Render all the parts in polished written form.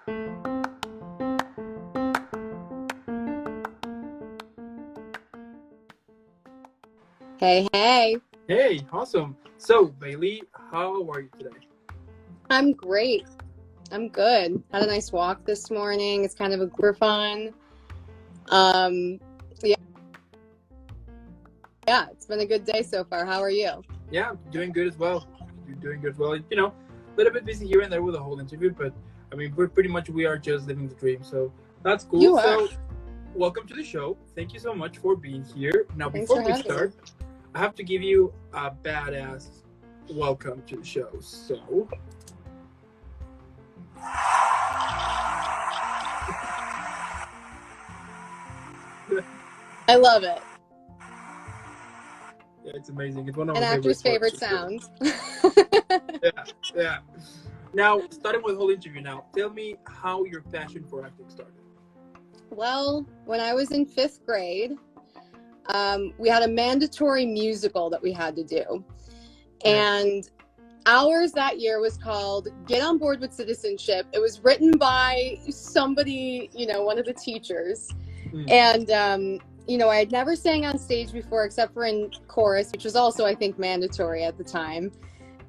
Hey, hey. Hey, awesome. So, Bailey, how are you today? I'm great. I'm good. Had a nice walk this morning. It's kind of a for fun. Um, yeah, yeah, it's been a good day so far. How are you? Yeah, doing good as well. You're doing good as well. A little bit busy here and there with the whole interview, but I mean, we are just living the dream. So that's cool. You are. So, welcome to the show. Thank you so much for being here. Now, Thanks for before we having me. start, I have to give you a badass welcome to the show. So, I love it. yeah, it's amazing. It's one of An my actor's favorite favorite sound. Yeah, yeah. Now, starting with the whole interview now, tell me how your passion for acting started. Well, when I was in 5th grade, we had a mandatory musical that we had to do. Yeah. And ours that year was called Get on Board with Citizenship. It was written by somebody, one of the teachers. And, I had never sang on stage before except for in chorus, which was also, I think, mandatory at the time.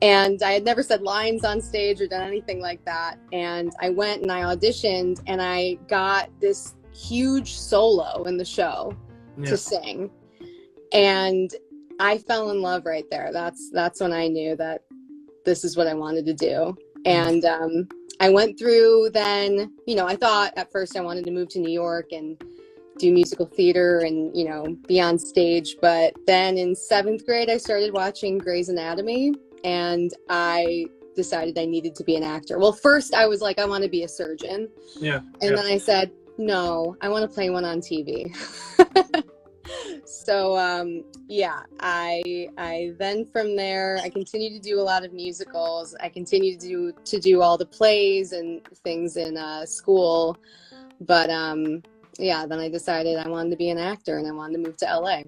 And I had never said lines on stage or done anything like that. And I went and I auditioned and I got this huge solo in the show to sing. And I fell in love right there. That's when I knew that this is what I wanted to do. And I went through then, I thought at first I wanted to move to New York and do musical theater and, be on stage. But then in 7th grade, I started watching Grey's Anatomy and I decided I needed to be an actor. Well, first I was like, I want to be a surgeon. Yeah. And then I said, no, I want to play one on TV. So, I then from there, I continued to do a lot of musicals. I continued to do all the plays and things in school. But, then I decided I wanted to be an actor and I wanted to move to LA.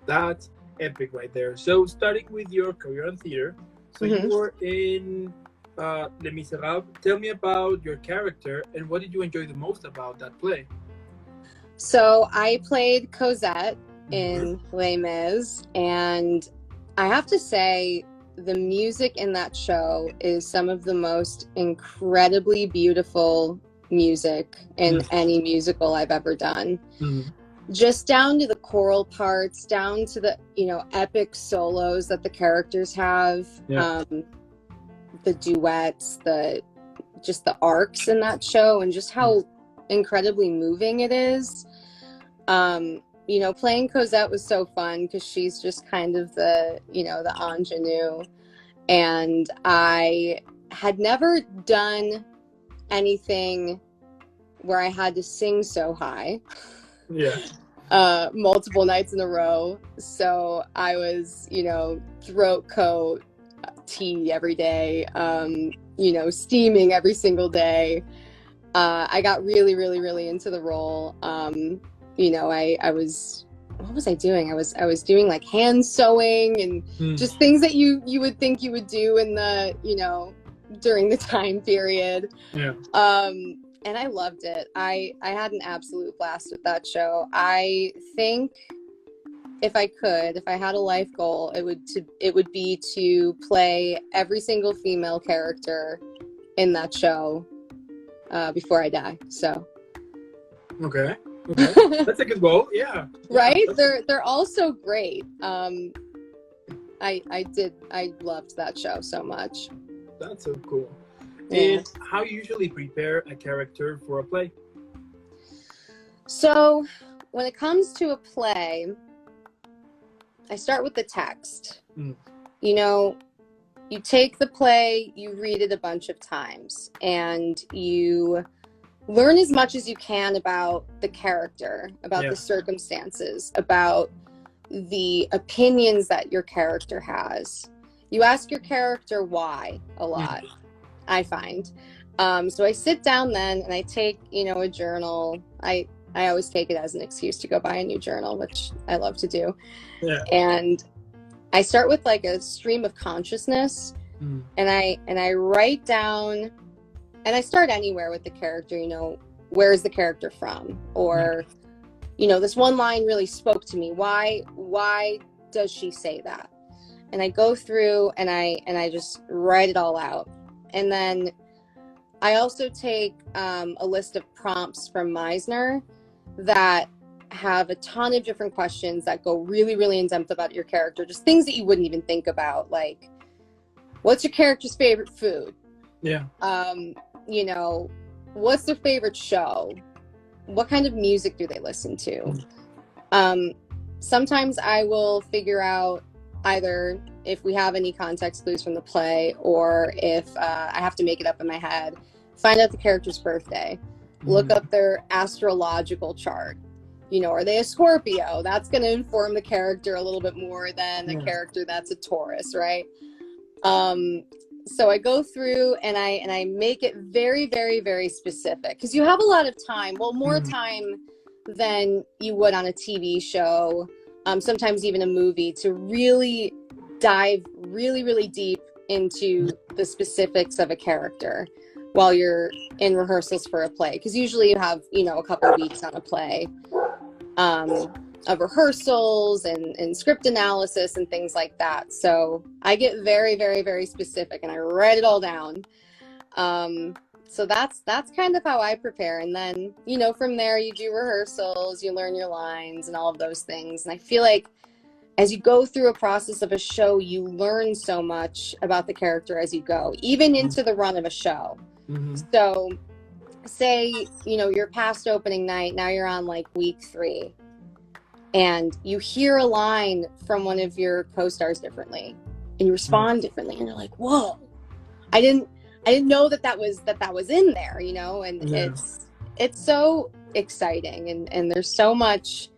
That's epic right there. So, starting with your career in theater, so you were in Les Miserables. Tell me about your character and what did you enjoy the most about that play? So I played Cosette in Les Mis, and I have to say the music in that show is some of the most incredibly beautiful music in any musical I've ever done. Just down to the choral parts, down to the, epic solos that the characters have, the duets, just the arcs in that show, and just how incredibly moving it is. Playing Cosette was so fun because she's just kind of the ingenue, and I had never done anything where I had to sing so high multiple nights in a row. So I was throat coat, tea every day, steaming every single day. I got really, really, really into the role. I was, what was I doing? I was doing like hand sewing and just things that you would think you would do in the, during the time period. Yeah. And I loved it. I had an absolute blast with that show. I think if I had a life goal, it would be to play every single female character in that show before I die. So okay, that's a good goal. Yeah, right. They're all so great. I loved that show so much. That's so cool. Yeah. And how you usually prepare a character for a play? So when it comes to a play, I start with the text. You take the play, you read it a bunch of times, and you learn as much as you can about the character, about the circumstances, about the opinions that your character has. You ask your character why a lot, I find. So I sit down then and I take, a journal. I always take it as an excuse to go buy a new journal, which I love to do. Yeah. And I start with like a stream of consciousness, and I write down I start anywhere with the character, you know, where is the character from? Or, you know, this one line really spoke to me. Why does she say that? And I go through and I just write it all out. And then I also take a list of prompts from Meisner that have a ton of different questions that go really, really in depth about your character. Just things that you wouldn't even think about, like, what's your character's favorite food? Yeah. You know, what's their favorite show? What kind of music do they listen to? Sometimes I will figure out either if we have any context clues from the play, or if I have to make it up in my head, find out the character's birthday, look up their astrological chart. You know, are they a Scorpio? That's going to inform the character a little bit more than a character that's a Taurus, right? So I go through and I make it very, very, very specific, because you have a lot of time, well, more time than you would on a TV show, sometimes even a movie, to really dive really, really deep into the specifics of a character while you're in rehearsals for a play. Because usually you have, you know, a couple of weeks on a play of rehearsals and script analysis and things like that. So I get very, very, very specific and I write it all down. So that's kind of how I prepare. And then, you know, from there you do rehearsals, you learn your lines and all of those things. And I feel like as you go through a process of a show, you learn so much about the character as you go, even into the run of a show. So say, you know, you're past opening night, now you're on like week 3, and you hear a line from one of your co-stars differently, and you respond differently, and you're like, whoa, I didn't know that was in there, you know. And it's so exciting, and there's so much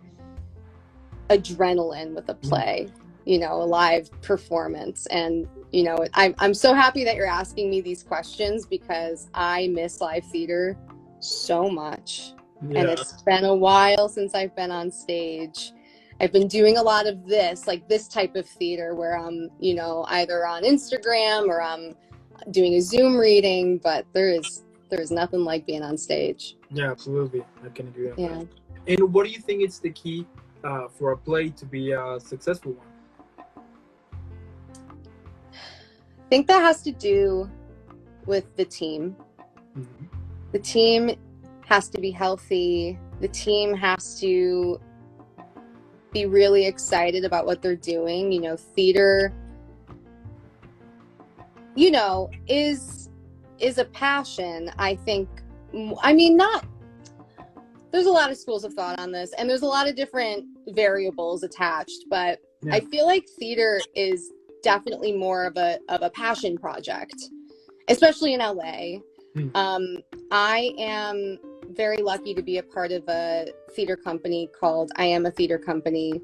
adrenaline with a play, you know, a live performance. And you know, I'm so happy that you're asking me these questions, because I miss live theater so much. And it's been a while since I've been on stage. I've been doing a lot of this, like this type of theater, where I'm, you know, either on Instagram or I'm doing a Zoom reading, but there's nothing like being on stage. Yeah, absolutely. I can agree on Yeah. that. And what do you think is the key for a play to be a successful one? I think that has to do with the team. The team has to be healthy. The team has to be really excited about what they're doing. You know, theater, you know, is a passion, I think. I mean, there's a lot of schools of thought on this, and there's a lot of different variables attached, but I feel like theater is definitely more of a passion project, especially in LA. I am very lucky to be a part of a theater company called I Am a Theater Company.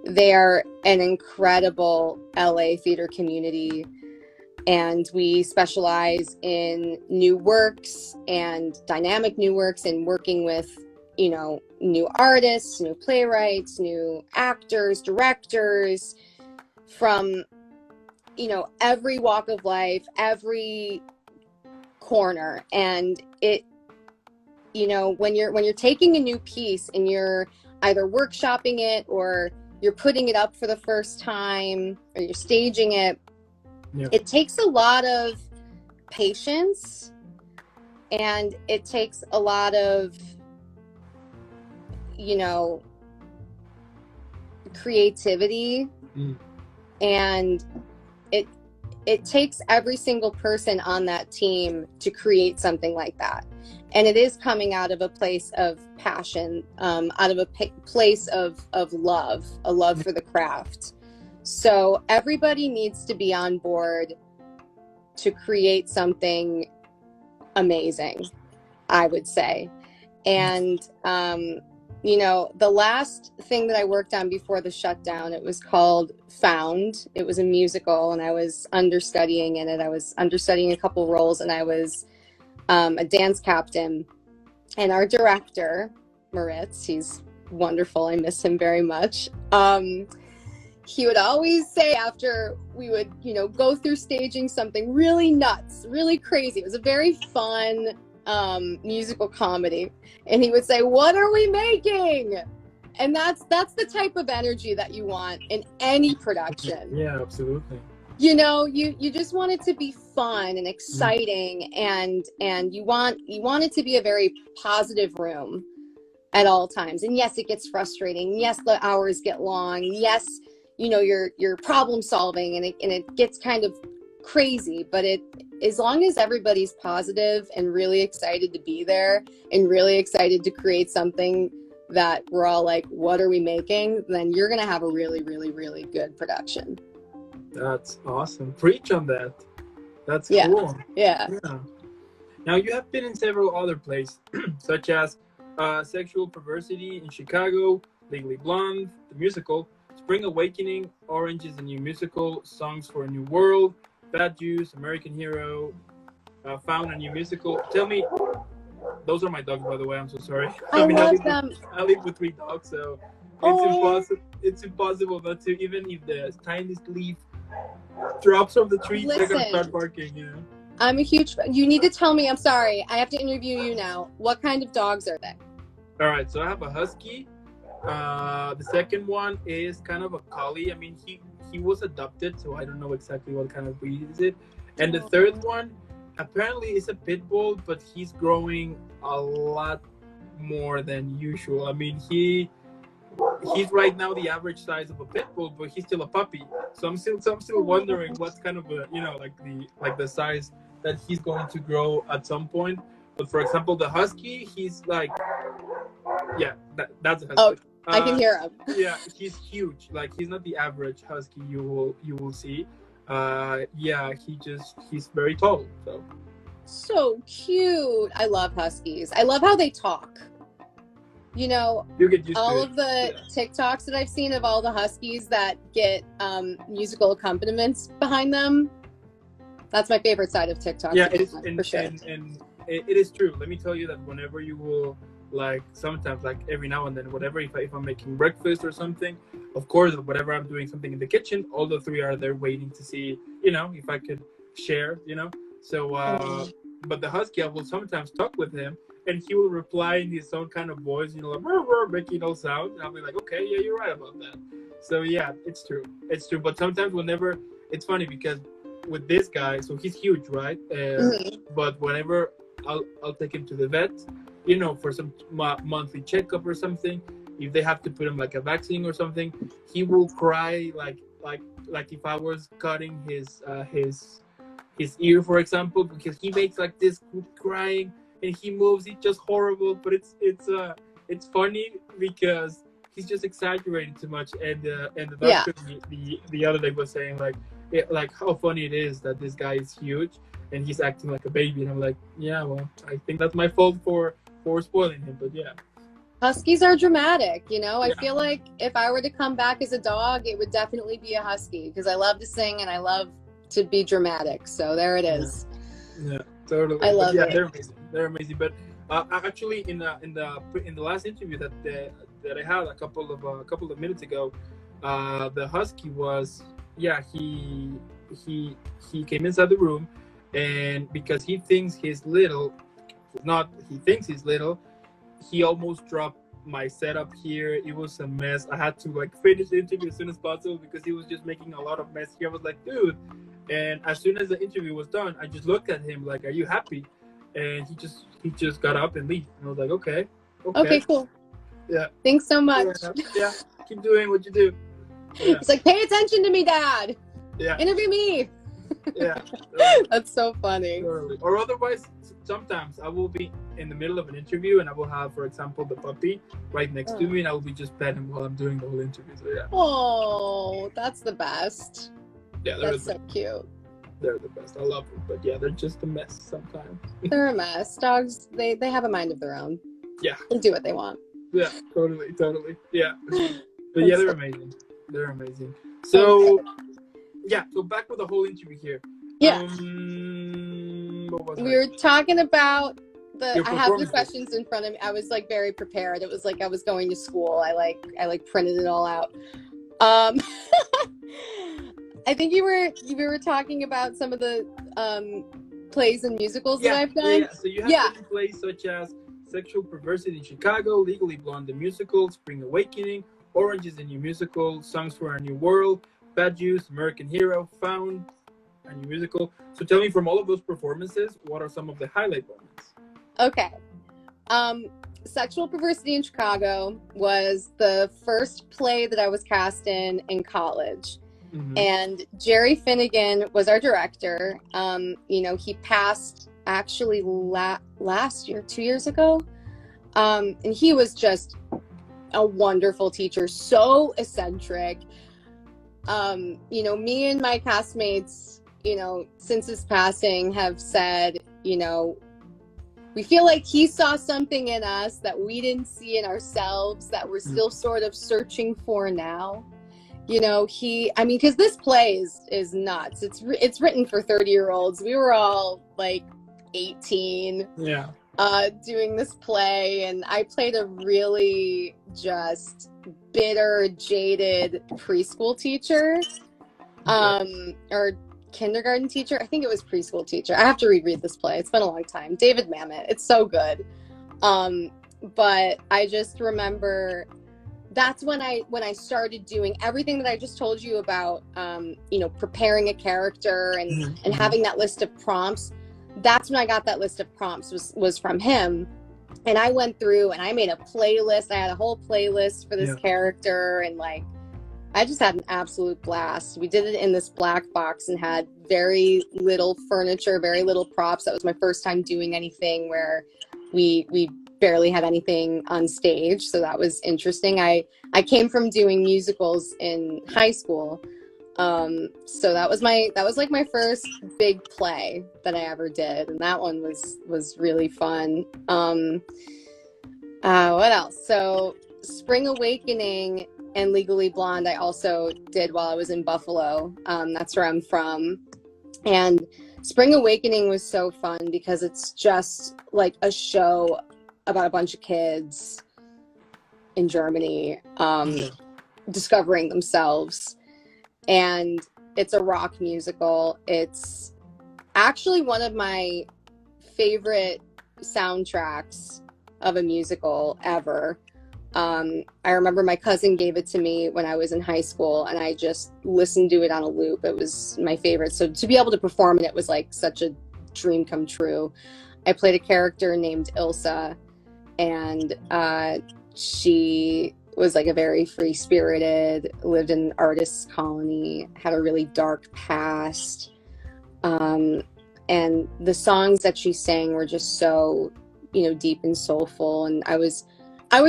They are an incredible LA theater community, and we specialize in new works and dynamic new works, and working with, you know, new artists, new playwrights, new actors, directors from, you know, every walk of life, every corner. And it, you know, when you're taking a new piece and you're either workshopping it, or you're putting it up for the first time, or you're staging it, it takes a lot of patience, and it takes a lot of, you know, creativity, and it takes every single person on that team to create something like that. And it is coming out of a place of passion, out of a place of love, a love for the craft. So everybody needs to be on board to create something amazing, I would say. And, you know, the last thing that I worked on before the shutdown, it was called Found. It was a musical, and I was understudying in it. I was understudying a couple roles, and I was a dance captain. And our director, Moritz, he's wonderful. I miss him very much. he would always say after we would, go through staging something really nuts, really crazy. It was a very fun musical comedy. And he would say, "What are we making?" And that's the type of energy that you want in any production. Yeah, absolutely. You just want it to be fun and exciting, and you want it to be a very positive room at all times. And yes, it gets frustrating. Yes, the hours get long. Yes, you're problem solving, and it gets kind of crazy. But as long as everybody's positive and really excited to be there and really excited to create something that we're all like, what are we making? Then you're gonna have a really, really, really good production. That's awesome. Preach on that. That's cool. Yeah. Now, you have been in several other plays, such as Sexual Perversity in Chicago, Legally Blonde, the musical, Spring Awakening, Orange is the New Musical, Songs for a New World, Bad Juice, American Hero, Found a New Musical. Tell me, those are my dogs, by the way. I'm so sorry. I love them. I live with 3 dogs, so it's impossible not to, even if the tiniest leaf drops from the tree, they're gonna start barking. I'm a huge fan. You need to tell me. I'm sorry, I have to interview you now. What kind of dogs are they? All right, so I have a husky. The second one is kind of a collie. I mean, he was adopted, so I don't know exactly what kind of breed is it. And the third one apparently is a pit bull, but he's growing a lot more than usual. I mean, he's right now the average size of a pit bull, but he's still a puppy. So I'm still wondering what's kind of like the size that he's going to grow at some point. But for example, the husky, he's like, that's a husky. Oh, I can hear him. Yeah, he's huge. Like, he's not the average husky you will see. He's very tall. So cute. I love huskies. I love how they talk. You get used all to of the TikToks that I've seen of all the huskies that get musical accompaniments behind them. That's my favorite side of TikTok. Yeah, it is, for sure. And it is true. Let me tell you that whenever you will, like, sometimes, like every now and then, whatever, if I'm making breakfast or something, of course, whatever I'm doing something in the kitchen, all the 3 are there waiting to see, if I could share, So, but the husky, I will sometimes talk with him, and he will reply in his own kind of voice, like, rrr, rrr, making no sound. And I'll be like, okay, yeah, you're right about that. So yeah, it's true. But sometimes it's funny because with this guy, so he's huge, right? But whenever I'll take him to the vet, for some monthly checkup or something, if they have to put him like a vaccine or something, he will cry like if I was cutting his ear, for example, because he makes like this crying. And he moves, it's just horrible, but it's funny because he's just exaggerating too much. And the doctor the other day was saying like how funny it is that this guy is huge and he's acting like a baby. And I'm like, yeah, well, I think that's my fault for spoiling him. But yeah, huskies are dramatic. I feel like if I were to come back as a dog, it would definitely be a husky because I love to sing and I love to be dramatic. So there it is. Yeah, totally. I love it. They're amazing. But actually, in the last interview that I had a couple of minutes ago, the husky was he came inside the room, and because he thinks he's little, he almost dropped my setup here. It was a mess. I had to finish the interview as soon as possible because he was just making a lot of mess here. I was like, dude. And as soon as the interview was done, I just looked at him like, are you happy? And he just got up and left. And I was like, okay, cool. Yeah. Thanks so much. Yeah. Keep doing what you do. Yeah. He's like, pay attention to me, Dad. Yeah. Interview me. Yeah. That's so funny. Or otherwise, sometimes I will be in the middle of an interview and I will have, for example, the puppy right next to me, and I will be just petting him while I'm doing the whole interview. So yeah. Oh, that's the best. Yeah, that's so cute. They're the best. I love them, but yeah, they're just a mess sometimes. They're a mess. Dogs, they have a mind of their own. Yeah. They do what they want. Yeah, totally. Yeah. But yeah, they're amazing. They're amazing. So, yeah, so back with the whole interview here. Yeah. What was we were talking about I have the questions in front of me. I was very prepared. It was like I was going to school. I printed it all out. Um, I think you were talking about some of the plays and musicals that I've done. Yeah. So you have done plays such as Sexual Perversity in Chicago, Legally Blonde the Musical, Spring Awakening, Orange is the New Musical, Songs for a New World, Bad Juice, American Hero, Found, a New Musical. So tell me, from all of those performances, what are some of the highlight moments? Okay. Sexual Perversity in Chicago was the first play that I was cast in college. Mm-hmm. And Jerry Finnegan was our director. He passed actually last year, 2 years ago. And he was just a wonderful teacher, so eccentric. Me and my castmates, since his passing have said, we feel like he saw something in us that we didn't see in ourselves that we're still sort of searching for now. Because this play is nuts. It's written for 30-year-olds. We were all like 18 doing this play, and I played a really just bitter, jaded preschool teacher, or kindergarten teacher. I think it was preschool teacher. I have to reread this play. It's been a long time. David Mamet. It's so good. But I just remember that's when I started doing everything that I just told you about, preparing a character and having that list of prompts. That's when I got that list of prompts was from him. And I went through and I made a playlist. I had a whole playlist for this character, and I just had an absolute blast. We did it in this black box and had very little furniture, very little props. That was my first time doing anything where we barely had anything on stage. So that was interesting. I came from doing musicals in high school. So that was like my first big play that I ever did. And that one was really fun. What else? So Spring Awakening and Legally Blonde I also did while I was in Buffalo. That's where I'm from. And Spring Awakening was so fun because it's just like a show about a bunch of kids in Germany discovering themselves. And it's a rock musical. It's actually one of my favorite soundtracks of a musical ever. I remember my cousin gave it to me when I was in high school, and I just listened to it on a loop. It was my favorite. So to be able to perform it was like such a dream come true. I played a character named Ilsa, and she was like a very free-spirited, lived in an artist's colony, had a really dark past. And the songs that she sang were just so, deep and soulful. And I was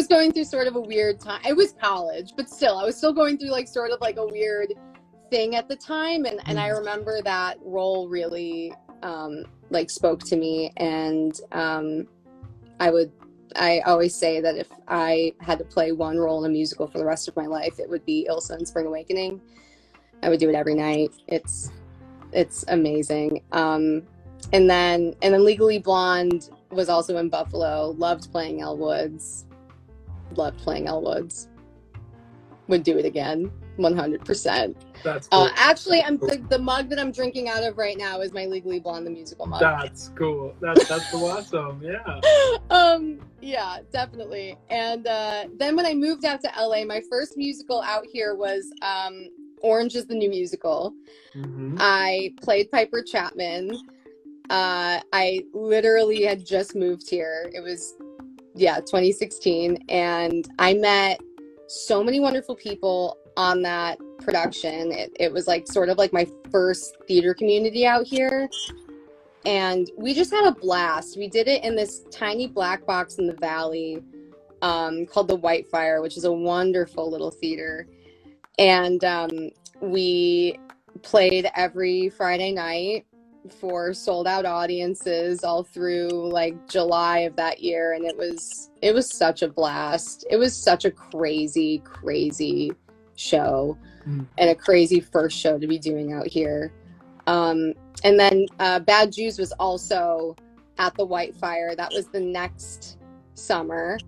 going through sort of a weird time. It was college, but still, I was still going through like sort of like a weird thing at the time. And I remember that role really spoke to me. And I always say that if I had to play one role in a musical for the rest of my life, it would be Ilsa in Spring Awakening. I would do it every night. It's amazing. And then Legally Blonde was also in Buffalo. Loved playing Elle Woods. Would do it again, 100%. That's cool. Actually, the mug that I'm drinking out of right now is my Legally Blonde the musical mug. That's cool. That's so awesome. Yeah. Yeah, definitely. And then when I moved out to LA, my first musical out here was Orange is the New Musical. Mm-hmm. I played Piper Chapman. I literally had just moved here. It was 2016, and I met so many wonderful people on that production. It was like sort of like my first theater community out here, and we just had a blast. We did it in this tiny black box in the valley called the Whitefire, which is a wonderful little theater, and we played every Friday night for sold out audiences all through like July of that year, and it was such a blast. It was such a crazy show, and a crazy first show to be doing out here. And then Bad Juice was also at the Whitefire. That was the next summer.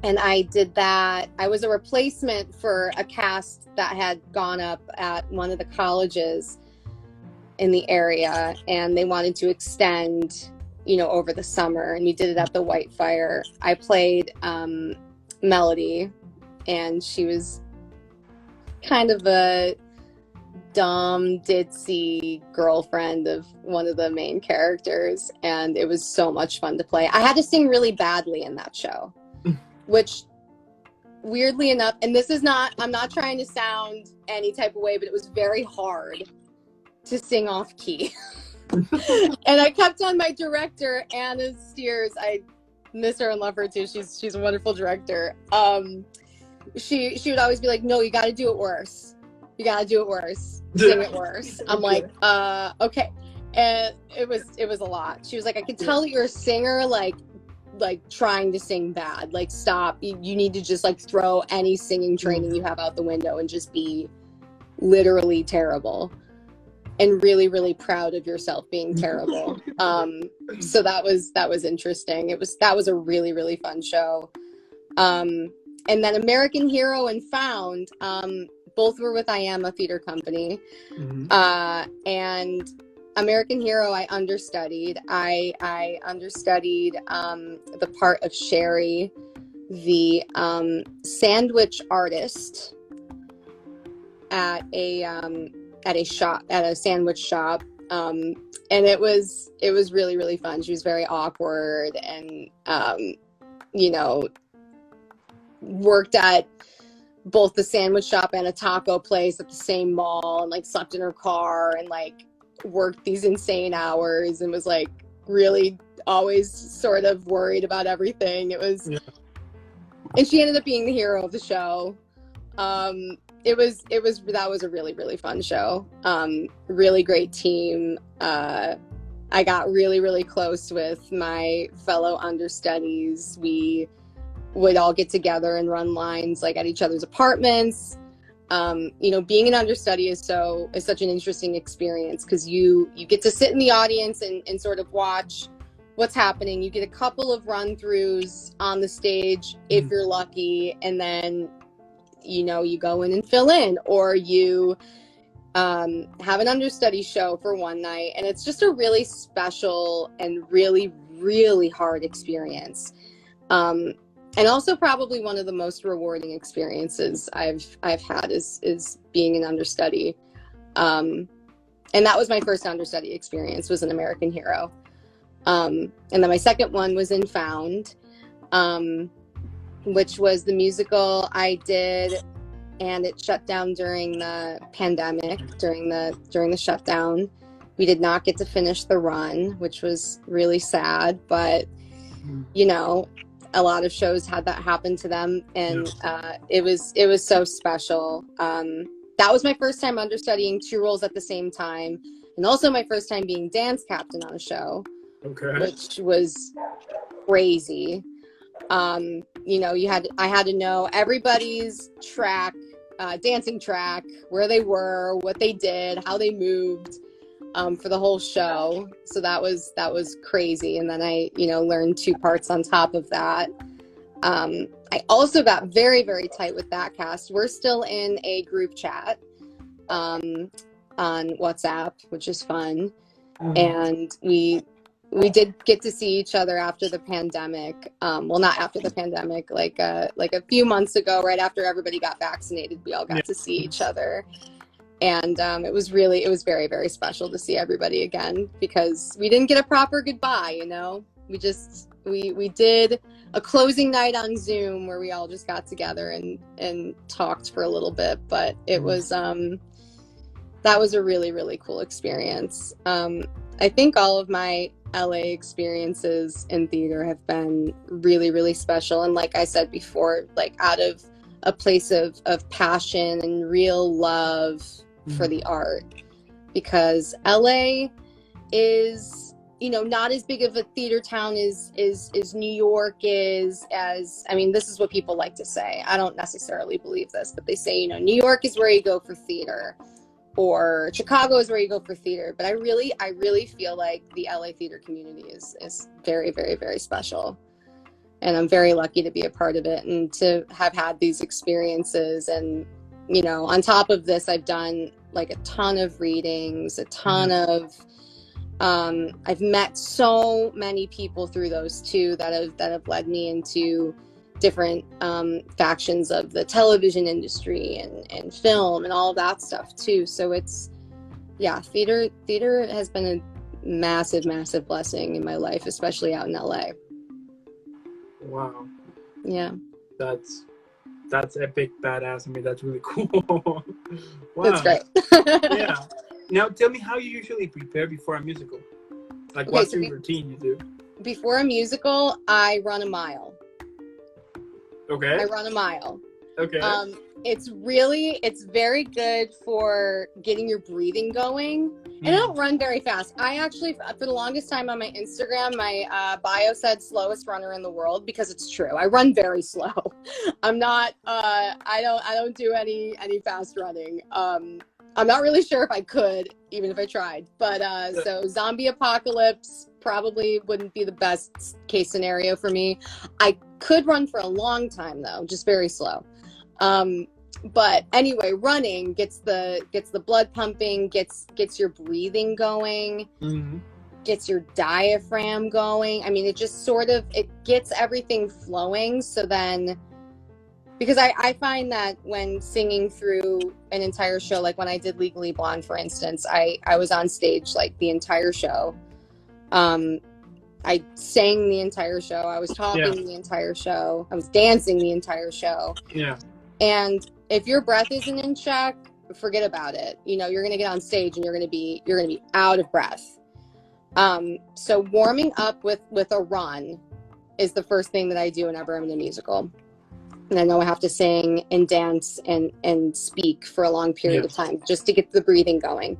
And I did that. I was a replacement for a cast that had gone up at one of the colleges in the area, and they wanted to extend, you know, over the summer, and we did it at the Whitefire. I played Melody, and she was kind of a dumb, ditzy girlfriend of one of the main characters, and it was so much fun to play. I had to sing really badly in that show, which weirdly enough, and this is not, I'm not trying to sound any type of way, but it was very hard to sing off key. And I kept on my director, Anna Steers, I miss her and love her too. She's a wonderful director. She would always be like, no, you got to do it worse. You got to do it worse. Sing it worse. I'm like, okay. And it was a lot. She was like, I can tell that you're a singer, like trying to sing bad. Like, stop. You need to just like throw any singing training you have out the window and just be literally terrible. And really, really proud of yourself being terrible. So that was interesting. That was a really, really fun show. And then American Hero and Found, both were with I Am a Theater Company. And American Hero, I understudied. I understudied the part of Sherry, the sandwich artist at a sandwich shop. And it was really, really fun. She was very awkward and, you know, worked at both the sandwich shop and a taco place at the same mall, and like slept in her car and like worked these insane hours and was like really always sort of worried about everything. It was, and she ended up being the hero of the show. That was a really, really fun show. Really great team. I got really, really close with my fellow understudies. We would all get together and run lines like at each other's apartments. You know, being an understudy is such an interesting experience, because you get to sit in the audience and sort of watch what's happening. You get a couple of run-throughs on the stage if you're lucky, and then, you know, you go in and fill in, or you have an understudy show for one night, and it's just a really special and really, really hard experience. And also probably one of the most rewarding experiences I've had is being an understudy. And that was my first understudy experience, was an American Hero. And then my second one was in Found, which was the musical I did, and it shut down during the pandemic, during the shutdown. We did not get to finish the run, which was really sad, but you know, a lot of shows had that happen to them, and it was so special. That was my first time understudying 2 roles at the same time, and also my first time being dance captain on a show, which was crazy. You know, I had to know everybody's track, dancing track, where they were, what they did, how they moved, for the whole show. So that was crazy. And then I, you know, learned 2 parts on top of that. I also got very, very tight with that cast. We're still in a group chat on WhatsApp, which is fun. And we did get to see each other after the pandemic. Well, not after the pandemic, like a few months ago, right after everybody got vaccinated, we all got to see each other. And it was very, very special to see everybody again, because we didn't get a proper goodbye, you know? We did a closing night on Zoom where we all just got together and talked for a little bit, but it was, that was a really, really cool experience. I think all of my LA experiences in theater have been really, really special. And like I said before, like out of a place of passion and real love for the art, because LA is, you know, not as big of a theater town as New York is. As, I mean, this is what people like to say. I don't necessarily believe this, but they say, you know, New York is where you go for theater, or Chicago is where you go for theater. But I really feel like the LA theater community is very, very, very special. and I'm very lucky to be a part of it and to have had these experiences. And, you know, on top of this, I've done like a ton of readings, a ton of, I've met so many people through those two that have led me into different factions of the television industry and film and all of that stuff too. So it's, yeah, theater has been a massive blessing in my life, especially out in LA. Wow. Yeah. That's epic, badass. I mean, that's really cool. Wow. That's great. Yeah. Now, tell me how you usually prepare before a musical. Like, okay, what's your routine you do? Before a musical, I run a mile. Okay. I run a mile. Okay. It's very good for getting your breathing going. And I don't run very fast. I actually, for the longest time on my Instagram, my bio said slowest runner in the world, because it's true. I run very slow. I'm not, I don't do any fast running. I'm not really sure if I could, even if I tried. But so zombie apocalypse probably wouldn't be the best case scenario for me. I could run for a long time though, just very slow. But anyway, running gets the blood pumping, gets your breathing going, gets your diaphragm going. I mean, it just it gets everything flowing. So then, because I find that when singing through an entire show, like when I did Legally Blonde, for instance, I was on stage like the entire show. I sang the entire show. I was talking the entire show. I was dancing the entire show. Yeah. And if your breath isn't in check, forget about it. You know, you're going to get on stage and you're going to be out of breath. So warming up with a run is the first thing that I do whenever I'm in a musical. And I know I have to sing and dance and speak for a long period of time just to get the breathing going.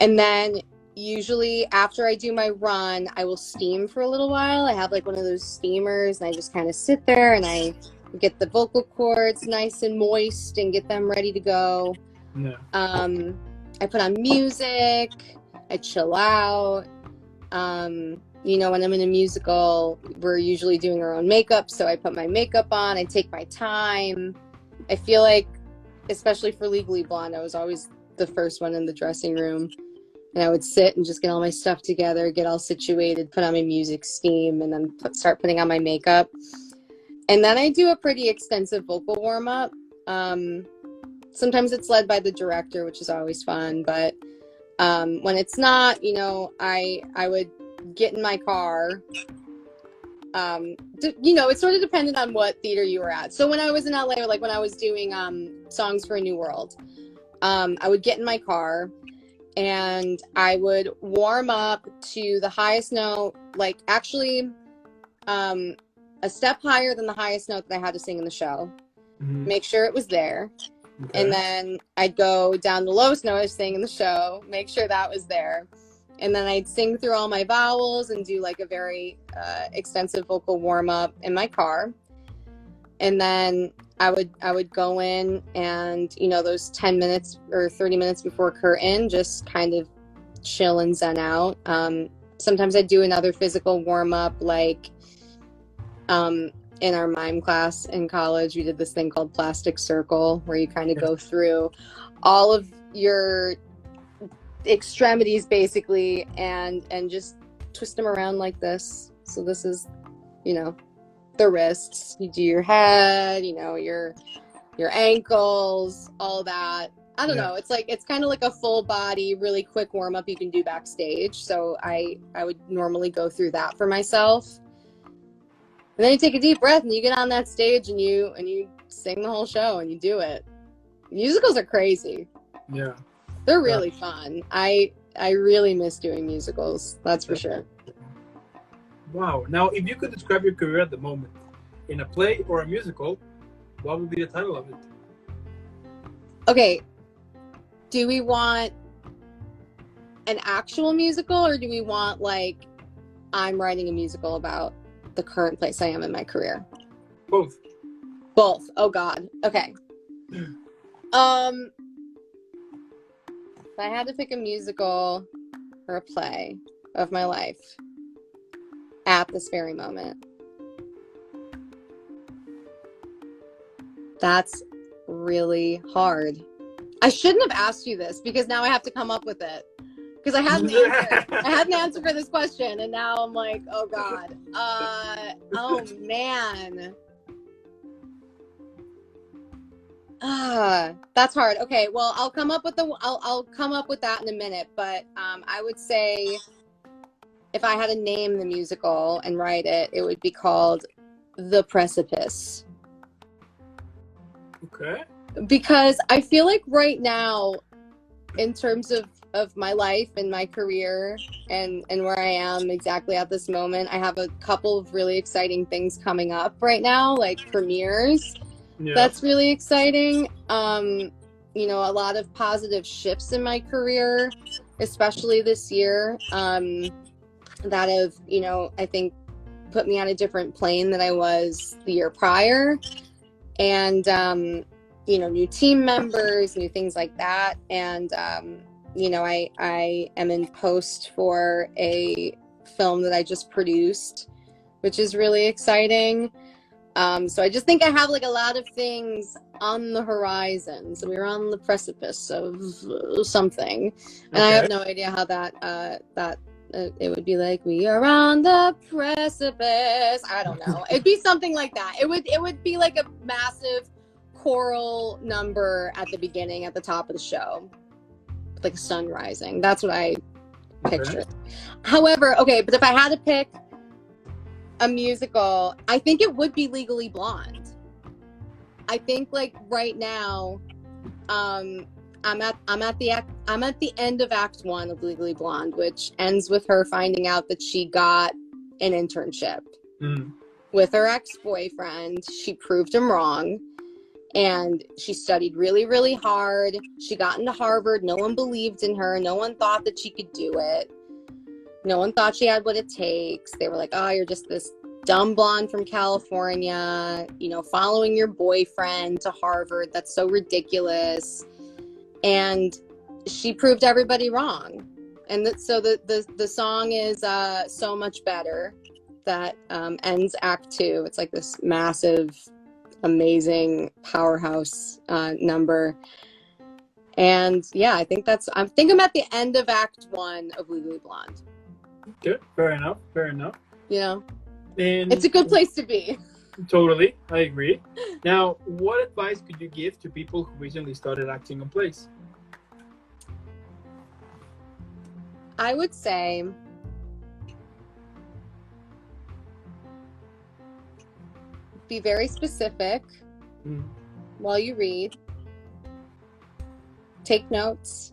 And then usually after I do my run, I will steam for a little while. I have like one of those steamers and I just kind of sit there and I get the vocal cords nice and moist and get them ready to go. Yeah. I put on music, I chill out. You know, when I'm in a musical, we're usually doing our own makeup, so I put my makeup on, I take my time. I feel like, especially for Legally Blonde, I was always the first one in the dressing room. And I would sit and just get all my stuff together, get all situated, put on my music, steam, and then start putting on my makeup. And then I do a pretty extensive vocal warm-up. Sometimes it's led by the director, which is always fun. But when it's not, you know, I would get in my car. You know, it sort of depended on what theater you were at. So when I was in LA, or like when I was doing Songs for a New World, I would get in my car and I would warm up to the highest note, like actually a step higher than the highest note that I had to sing in the show. Make sure it was there. Okay. And then I'd go down the lowest note I was singing in the show, make sure that was there. And then I'd sing through all my vowels and do like a very extensive vocal warm-up in my car. And then I would go in and, you know, those 10 minutes or 30 minutes before curtain, just kind of chill and zen out. Sometimes I'd do another physical warm-up, like in our mime class in college, we did this thing called Plastic Circle, where you kind of go through all of your extremities basically and just twist them around like this. So this is, you know, the wrists, you do your head, you know, your ankles, all that. I don't know. It's like, it's kind of like a full body, really quick warm up you can do backstage. So I would normally go through that for myself. And then you take a deep breath and you get on that stage and you sing the whole show and you do it. Musicals are crazy. Yeah. They're really fun. I really miss doing musicals. That's for sure. Wow. Now, if you could describe your career at the moment in a play or a musical, what would be the title of it? Okay. Do we want an actual musical, or do we want like I'm writing a musical about the current place I am in my career? Both. Oh God. Okay. If I had to pick a musical or a play of my life at this very moment, That's really hard. I shouldn't have asked you this because now I have to come up with it. Because I had an answer. I had an answer for this question, and now I'm like, oh God. Oh man. That's hard. Okay, well, I'll come up with that in a minute. But I would say, if I had to name the musical and write it, it would be called The Precipice. Okay. Because I feel like right now, in terms of my life and my career and where I am exactly at this moment, I have a couple of really exciting things coming up right now, like premieres. Yeah. That's really exciting. You know, a lot of positive shifts in my career, especially this year, that have, you know, I think put me on a different plane than I was the year prior. And, you know, new team members, new things like that. And, you know, I am in post for a film that I just produced, which is really exciting. So I just think I have like a lot of things on the horizon. So we're on the precipice of something, and I have no idea how that it would be like, we are on the precipice. I don't know. It'd be something like that. It would be like a massive choral number at the beginning, at the top of the show, like sun rising. That's what I pictured. However, but if I had to pick a musical, I think it would be Legally Blonde. I think like right now, I'm at the end of Act 1 of Legally Blonde, which ends with her finding out that she got an internship with her ex-boyfriend. She proved him wrong, and she studied really, really hard. She got into Harvard. No one believed in her. No one thought that she could do it. No one thought she had what it takes. They were like, oh, you're just this dumb blonde from California, you know, following your boyfriend to Harvard. That's so ridiculous. And she proved everybody wrong. And so the song is So Much Better, that ends Act 2. It's like this massive, amazing powerhouse number. And yeah, I think I'm at the end of Act 1 of Legally Blonde. Good. Fair enough. You know, and it's a good place to be. Totally. I agree. Now, what advice could you give to people who recently started acting on plays? I would say be very specific while you read. Take notes.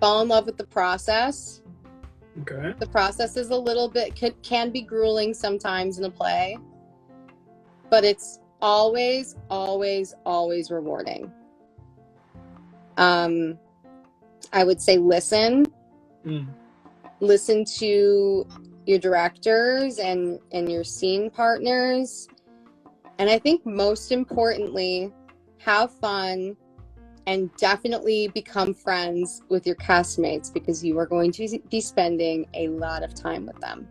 Fall in love with the process. Okay. The process is a little bit, can be grueling sometimes in a play, but it's always, always, always rewarding. I would say listen. Listen to your directors and your scene partners. And I think most importantly, have fun and definitely become friends with your castmates, because you are going to be spending a lot of time with them.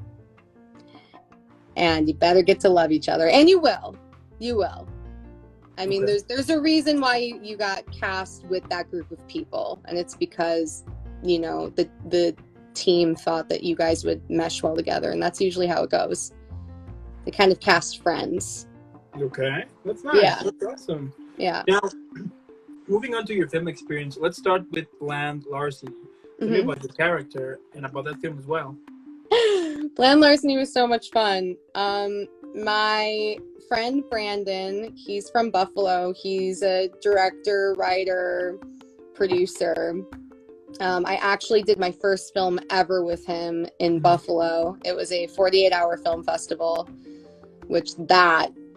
And you better get to love each other. And you will. You will. I mean, there's a reason why you got cast with that group of people. And it's because, you know, the team thought that you guys would mesh well together. And that's usually how it goes. They kind of cast friends. Okay. That's nice. Yeah. That's awesome. Yeah. Now, moving on to your film experience, let's start with Bland Larceny. Tell me about the character and about that film as well. Bland Larceny was so much fun. My friend Brandon, he's from Buffalo. He's a director, writer, producer. I actually did my first film ever with him in Buffalo. It was a 48-hour film festival, which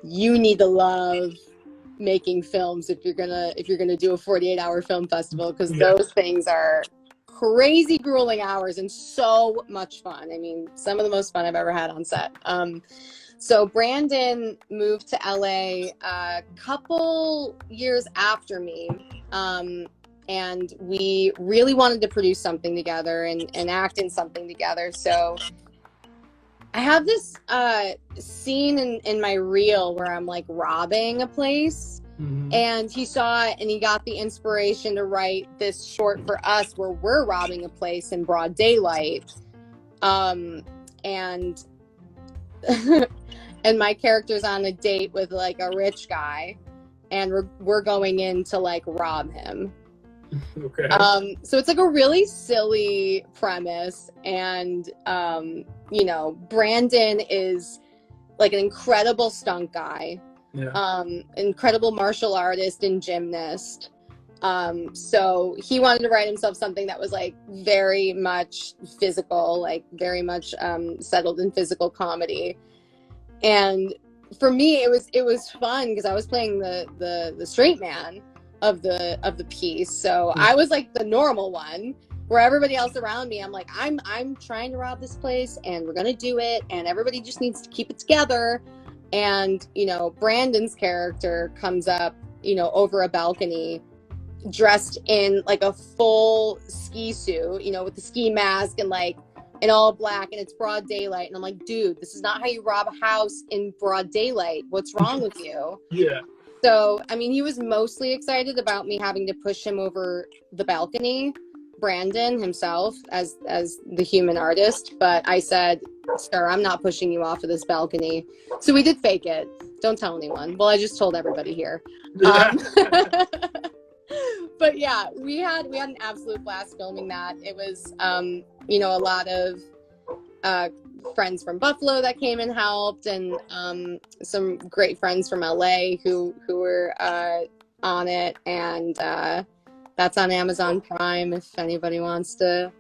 you need to love making films if you're gonna do a 48-hour film festival, because those things are crazy grueling hours and so much fun. I mean, some of the most fun I've ever had on set. So Brandon moved to LA a couple years after me, and we really wanted to produce something together and act in something together. So I have this scene in my reel where I'm like robbing a place, and he saw it and he got the inspiration to write this short for us where we're robbing a place in broad daylight, and and my character's on a date with like a rich guy, and we're going in to like rob him. Okay. So it's like a really silly premise, and you know, Brandon is like an incredible stunt guy, incredible martial artist and gymnast. So he wanted to write himself something that was like very much physical, like very much settled in physical comedy. And for me, it was fun because I was playing the straight man of the piece, so I was like the normal one, where everybody else around me, I'm like, I'm trying to rob this place, and we're gonna do it, and everybody just needs to keep it together. And you know, Brandon's character comes up, you know, over a balcony, dressed in like a full ski suit, you know, with the ski mask and like in all black, and it's broad daylight, and I'm like, dude, this is not how you rob a house in broad daylight. What's wrong with you? Yeah. So, I mean, he was mostly excited about me having to push him over the balcony, Brandon himself, as the human artist. But I said, sir, I'm not pushing you off of this balcony. So we did fake it. Don't tell anyone. Well, I just told everybody here. But yeah, we had an absolute blast filming that. It was, you know, a lot of friends from Buffalo that came and helped, and some great friends from LA who were on it, and that's on Amazon Prime if anybody wants to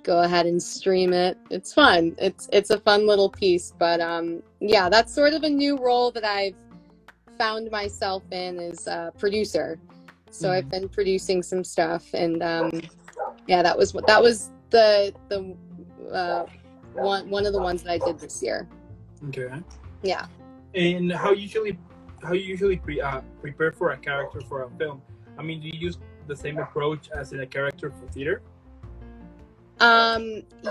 go ahead and stream it. It's fun. It's a fun little piece, but yeah, that's sort of a new role that I've found myself in, is producer. So I've been producing some stuff, and yeah, that was the one of the ones that I did this year. Okay. Yeah. And how you usually prepare for a character for a film? I mean, do you use the same approach as in a character for theater?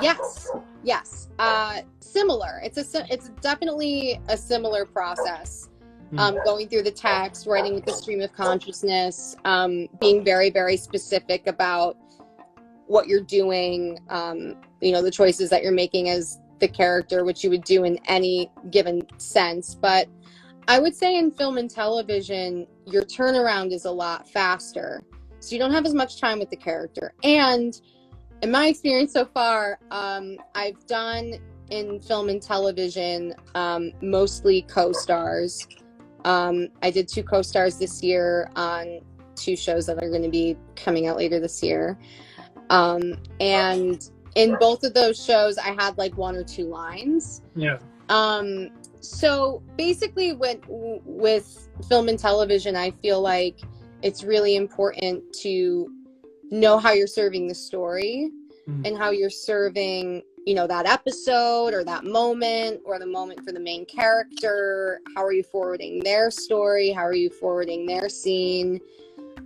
Yes. Similar. It's definitely a similar process. Going through the text, writing with the stream of consciousness, being very, very specific about what you're doing, you know, the choices that you're making as the character, which you would do in any given sense. But I would say in film and television, your turnaround is a lot faster. So you don't have as much time with the character. And in my experience so far, I've done in film and television, mostly co-stars. I did 2 co-stars this year on 2 shows that are going to be coming out later this year. And in both of those shows, I had like 1 or 2 lines. Yeah. So basically with film and television, I feel like it's really important to know how you're serving the story and how you're serving, you know, that episode or that moment or the moment for the main character. How are you forwarding their story? How are you forwarding their scene?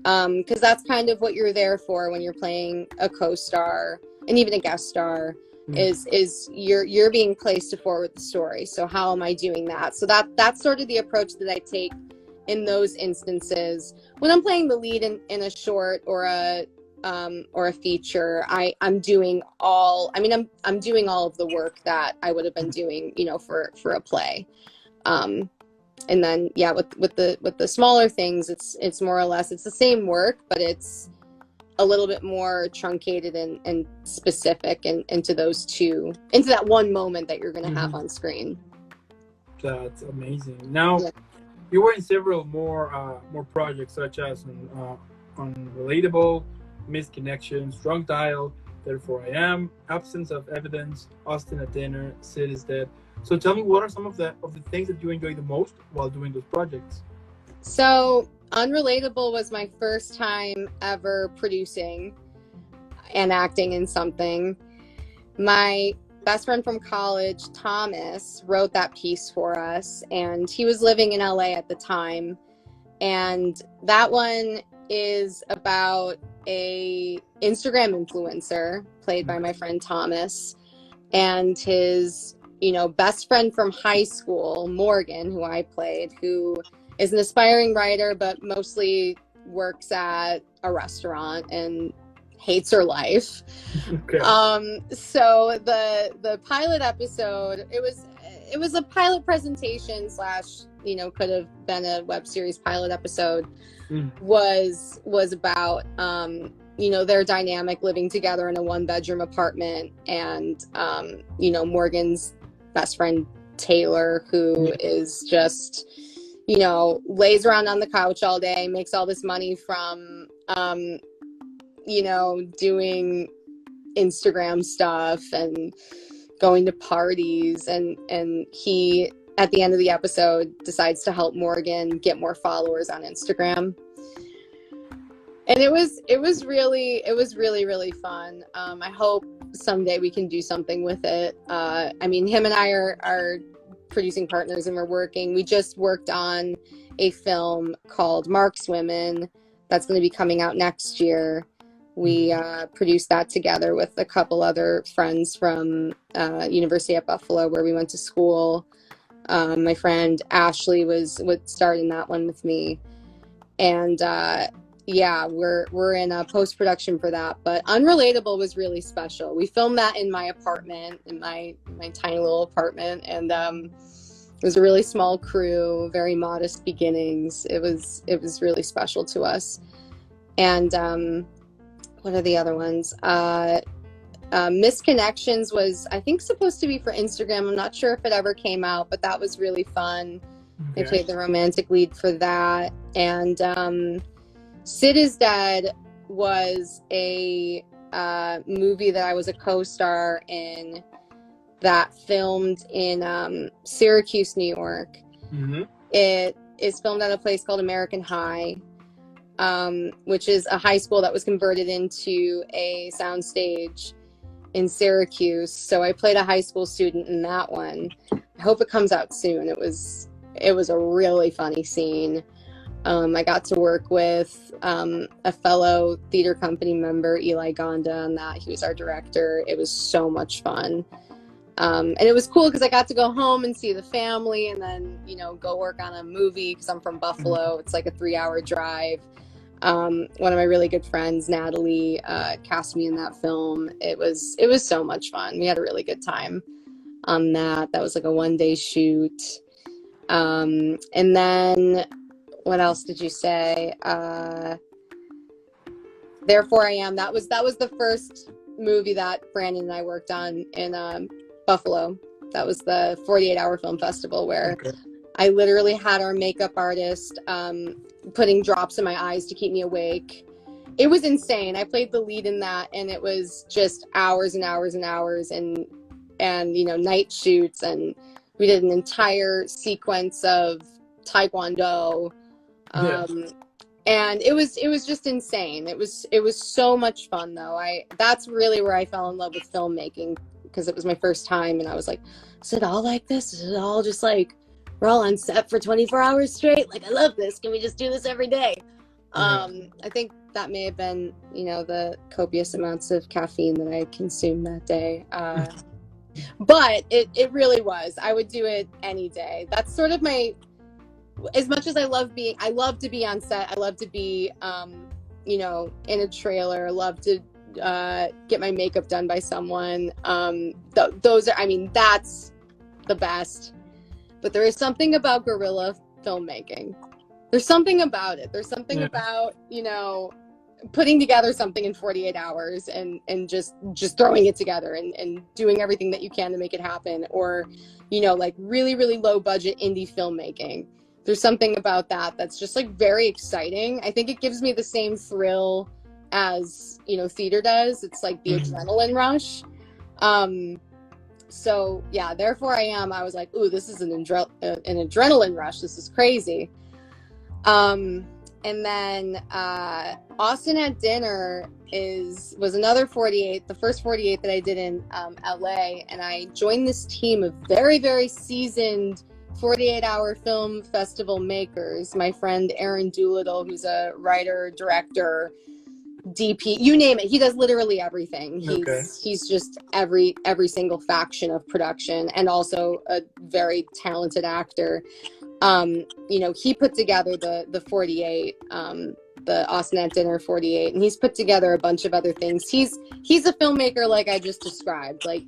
Because that's kind of what you're there for when you're playing a co-star and even a guest star. Is you're being placed to forward the story. So how am I doing that? So that's sort of the approach that I take in those instances. When I'm playing the lead in a short or a feature, I'm doing all of the work that I would have been doing, you know, for a play. And then yeah, with the smaller things, it's more or less it's the same work, but it's a little bit more truncated and specific and into that one moment that you're going to have on screen. That's amazing. Now, you were in several more projects, such as Unrelatable, Missed Connections, Drunk Dial, Therefore I Am, Absence of Evidence, Austin at Dinner, Sid is Dead. So tell me, what are some of the things that you enjoy the most while doing those projects? So Unrelatable was my first time ever producing and acting in something. My best friend from college, Thomas, wrote that piece for us, and he was living in LA at the time. And that one is about a Instagram influencer played by my friend Thomas and his best friend from high school, Morgan, who I played, who is an aspiring writer, but mostly works at a restaurant and hates her life. Okay. So the pilot episode, it was a pilot presentation / could have been a web series pilot episode, was about their dynamic living together in a 1-bedroom apartment, and Morgan's best friend Taylor, who is just lays around on the couch all day, makes all this money from doing Instagram stuff and going to parties, and he, at the end of the episode, decides to help Morgan get more followers on Instagram. And it was really, really fun. I hope someday we can do something with it. Him and I are producing partners, and we just worked on a film called Mark's Women that's going to be coming out next year. We produced that together with a couple other friends from University at Buffalo, where we went to school. My friend Ashley would start in that one with me, and we're in a post-production for that. But Unrelatable was really special. We filmed that in my apartment, in my tiny little apartment, and it was a really small crew, very modest beginnings. It was really special to us. And what are the other ones? Misconnections was, I think, supposed to be for Instagram. I'm not sure if it ever came out, but that was really fun. Okay. I played the romantic lead for that. And Sid is Dead was a movie that I was a co-star in, that filmed in Syracuse, New York. Mm-hmm. It is filmed at a place called American High, which is a high school that was converted into a soundstage in Syracuse. So I played a high school student in that one. I hope it comes out soon. It was a really funny scene. I got to work with a fellow theater company member, Eli Gonda, on that. He was our director. It was so much fun. And it was cool because I got to go home and see the family, and then, go work on a movie, because I'm from Buffalo. It's like a 3-hour drive. One of my really good friends, Natalie, cast me in that film. It was so much fun. We had a really good time on that. That was like a 1-day shoot. And then what else did you say? Therefore I Am. That was the first movie that Brandon and I worked on in Buffalo. That was the 48-hour film festival, where I literally had our makeup artist putting drops in my eyes to keep me awake. It was insane. I played the lead in that, and it was just hours and hours and hours, and night shoots, and we did an entire sequence of Taekwondo. And it was just insane. It was so much fun, though. That's really where I fell in love with filmmaking, because it was my first time, and I was like, is it all like this? Is it all just like, we're all on set for 24 hours straight? Like, I love this. Can we just do this every day? I think that may have been, the copious amounts of caffeine that I consumed that day. But it really was. I would do it any day. That's sort of as much as I love to be on set. I love to be, in a trailer. I love to get my makeup done by someone. Those are, that's the best. But there is something about guerrilla filmmaking. There's something about it. There's something about, putting together something in 48 hours and just throwing it together and doing everything that you can to make it happen. Or, like really, really low budget indie filmmaking. There's something about that that's just like very exciting. I think it gives me the same thrill as, theater does. It's like the adrenaline rush. So yeah, Therefore I Am, I was like, ooh, this is an adrenaline rush. This is crazy. And then Austin at Dinner was another 48, the first 48 that I did in LA. And I joined this team of very, very seasoned 48-hour film festival makers. My friend Aaron Doolittle, who's a writer, director, DP, you name it. He does literally everything. Okay. He's just every single faction of production, and also a very talented actor. You know, he put together the 48, the Austin at Dinner 48, and he's put together a bunch of other things. He's a filmmaker like I just described. Like,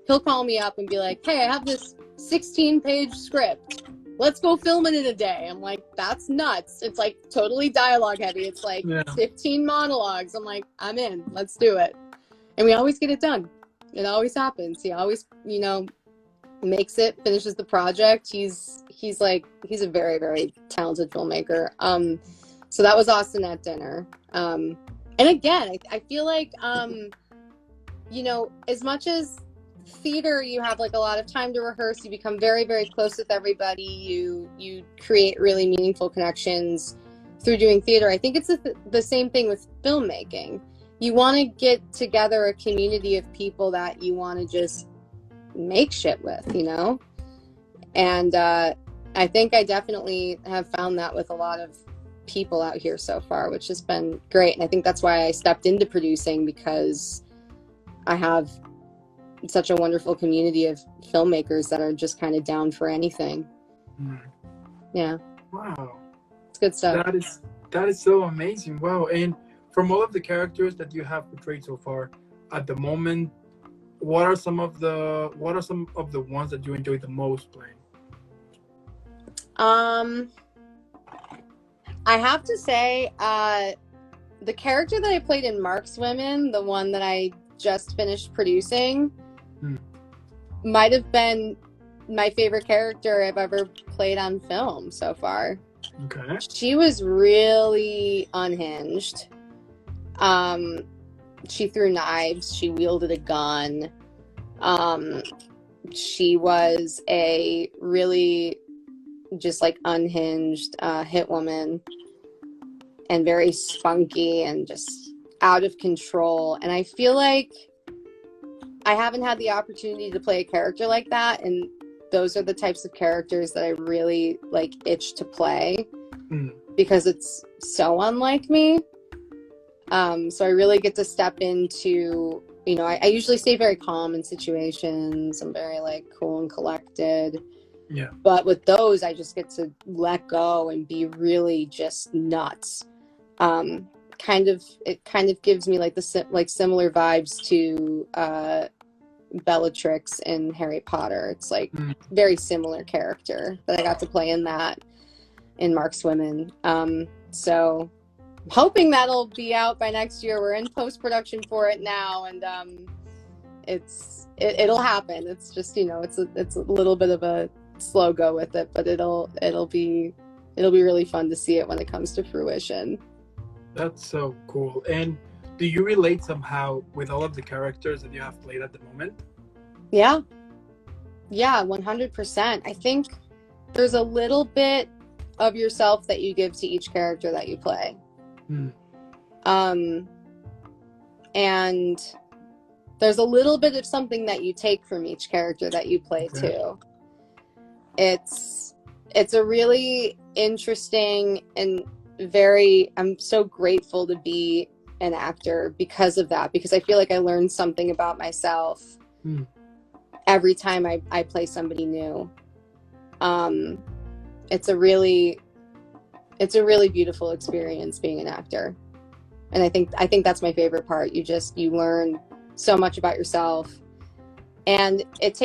he'll call me up and be like, "Hey, I have this 16-page script. Let's go film it in a day." I'm like, "That's nuts." It's like totally dialogue heavy. It's like 15 monologues. I'm like, "I'm in. Let's do it." And we always get it done. It always happens. He always, you know, makes it, finishes the project. He's a very, very talented filmmaker. So that was Austin at Dinner. And again, I feel like, you know, as much as theater, you have like a lot of time to rehearse, you become very, very close with everybody, you create really meaningful connections through doing theater. I think it's the same thing with filmmaking. You want to get together a community of people that you want to just make shit with, you know? And I think I definitely have found that with a lot of people out here so far, which has been great. And I think that's why I stepped into producing, because I have such a wonderful community of filmmakers that are just kind of down for anything. Yeah. Wow. It's good stuff. That is so amazing. Wow. And from all of the characters that you have portrayed so far at the moment, what are some of the ones that you enjoy the most playing? I have to say, the character that I played in Mark's Women, the one that I just finished producing, might have been my favorite character I've ever played on film so far. Okay. She was really unhinged. She threw knives. She wielded a gun. She was a really just like unhinged hit woman, and very spunky and just out of control. And I feel like I haven't had the opportunity to play a character like that, and those are the types of characters that I really like itch to play, because it's so unlike me. So I really get to step into, you know, I usually stay very calm in situations. I'm very like cool and collected. Yeah. But with those, I just get to let go and be really just nuts. It kind of gives me like similar vibes to Bellatrix in Harry Potter. It's like very similar character that I got to play in Mark's Women. So I'm hoping that'll be out by next year. We're in post-production for it now, and it'll happen. It's just, you know, it's a little bit of a slow go with it, but it'll be really fun to see it when it comes to fruition. That's so cool. And do you relate somehow with all of the characters that you have played at the moment? Yeah, 100%. I think there's a little bit of yourself that you give to each character that you play. And there's a little bit of something that you take from each character that you play too. It's a really interesting and I'm so grateful to be an actor because of that, because I feel like I learn something about myself every time I play somebody new. It's a really beautiful experience being an actor. And I think that's my favorite part. You learn so much about yourself, and it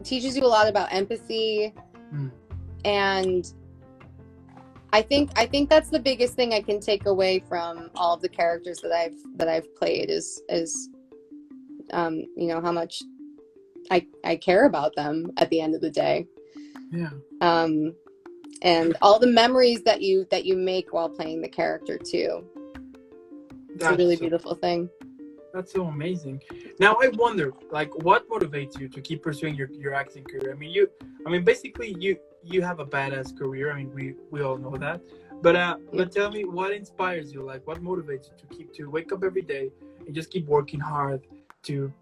teaches you a lot about empathy. And I think that's the biggest thing I can take away from all of the characters that I've played is you know, how much I care about them at the end of the day. Yeah. And all the memories that you make while playing the character too. It's a really beautiful thing. That's so amazing. Now I wonder, like, what motivates you to keep pursuing your acting career? I mean, basically you have a badass career. I mean, we all know that. But tell me, what inspires you? Like, what motivates you to wake up every day and just keep working hard to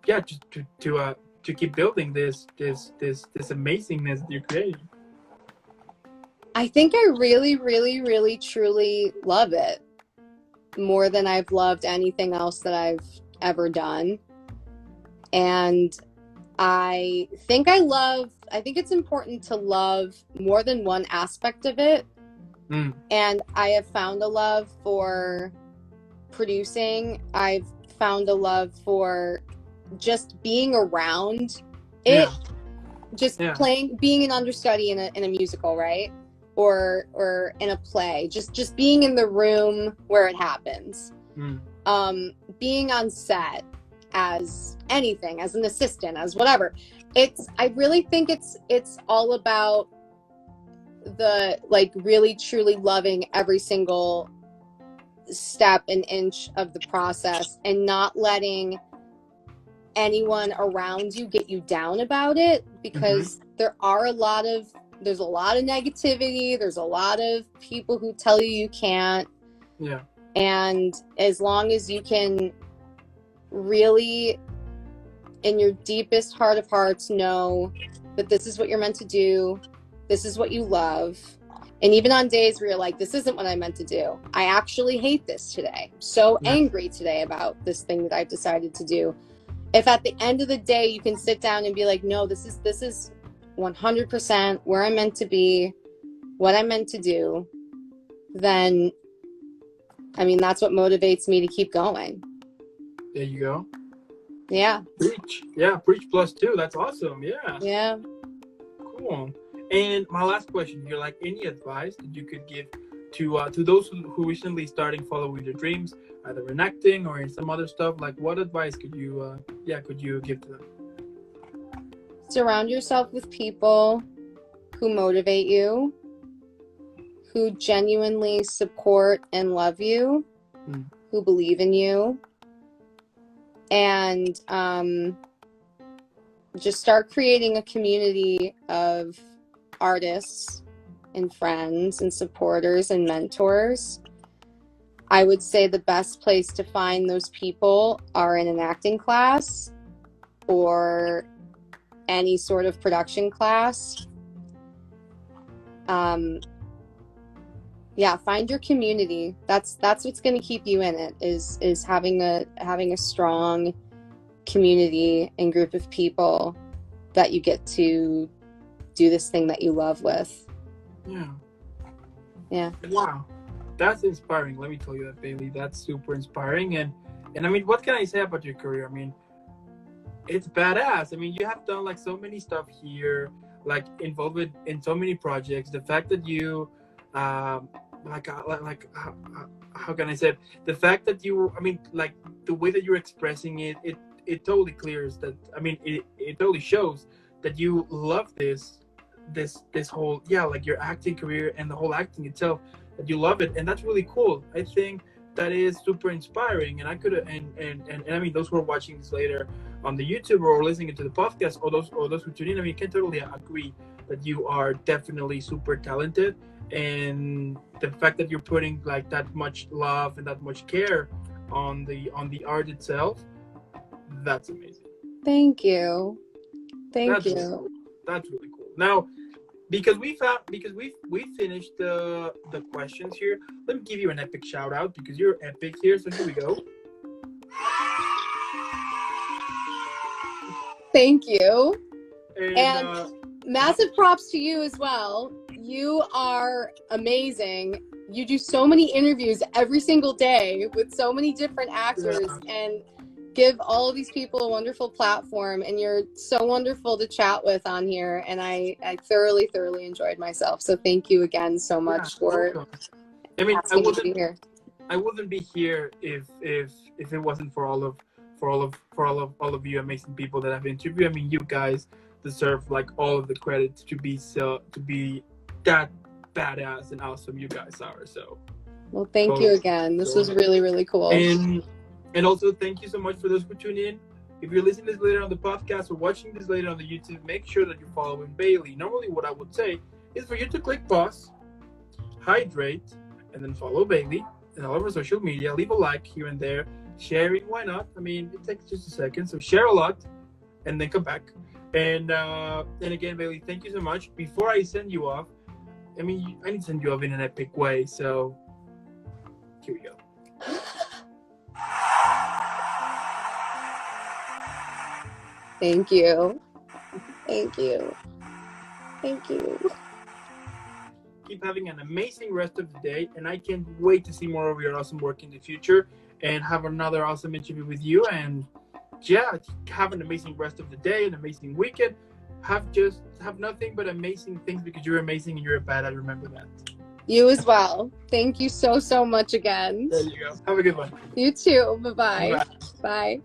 keep building this amazingness that you're creating? I think I really, really, really, truly love it. more than I've loved anything else that I've ever done. And I think it's important to love more than one aspect of it. And I have found a love for producing. I've found a love for just being around it, playing, being an understudy in a musical, right? Or in a play, just being in the room where it happens. Being on set as anything, as an assistant, as whatever. I really think it's all about the, like, really truly loving every single step and inch of the process, and not letting anyone around you get you down about it, because there's a lot of negativity, there's a lot of people who tell you can't. And as long as you can really, in your deepest heart of hearts, know that this is what you're meant to do, this is what you love. And even on days where you're like, this isn't what I meant to do, I actually hate this today, I'm so angry today about this thing that I've decided to do. If at the end of the day you can sit down and be like, no, this is 100% where I'm meant to be, what I'm meant to do, then, I mean, that's what motivates me to keep going. There you go. Yeah. Preach. Yeah, preach +2. That's awesome. Yeah. Yeah. Cool. And my last question here, like, any advice that you could give to those who recently starting following their dreams, either in acting or in some other stuff? Like, what advice could you give to them? Surround yourself with people who motivate you, who genuinely support and love you, who believe in you, and just start creating a community of artists and friends and supporters and mentors. I would say the best place to find those people are in an acting class or any sort of production class. Find your community. That's what's going to keep you in it, is having a strong community and group of people that you get to do this thing that you love with. Yeah. Wow. That's inspiring. Let me tell you that, Bailey. That's super inspiring. And I mean, what can I say about your career? I mean, it's badass. I mean, you have done like so many stuff here, like involved in so many projects. The fact that you, how can I say it? The fact that you, I mean, like the way that you're expressing it totally clears that, I mean, it totally shows that you love this whole, like your acting career and the whole acting itself, that you love it. And that's really cool. I think that is super inspiring. And I could, and I mean, those who are watching this later on the YouTube or listening to the podcast, or those who tune in, I mean, can totally agree that you are definitely super talented. And the fact that you're putting like that much love and that much care on the art itself, that's amazing. Thank you. That's really cool. Now, because we finished the questions here, let me give you an epic shout out, because you're epic here. So here we go. Thank you. And massive props to you as well. You are amazing. You do so many interviews every single day with so many different actors and give all of these people a wonderful platform. And you're so wonderful to chat with on here. And I thoroughly enjoyed myself. So thank you again so much for asking me to be here. I wouldn't be here if it wasn't for all of you amazing people that I've interviewed. I mean, you guys deserve like all of the credit to be that badass and awesome you guys are. So, well, thank you again. This was really cool. And also, thank you so much for those who tune in. If you're listening to this later on the podcast or watching this later on the YouTube, make sure that you're following Bailey. Normally, what I would say is for you to click pause, hydrate, and then follow Bailey and all of our social media. Leave a like here and there. Sharing, why not? I mean, it takes just a second. So share a lot and then come back. And again, Bailey, thank you so much. Before I send you off, I mean, I need to send you off in an epic way. So here we go. Thank you. Thank you. Thank you. Keep having an amazing rest of the day, and I can't wait to see more of your awesome work in the future and have another awesome interview with you. And yeah, have an amazing rest of the day, an amazing weekend. Have nothing but amazing things, because you're amazing and you're a badass. Remember that. You as well. Thank you so much again. There you go. Have a good one. You too. Bye-bye. Bye. Bye.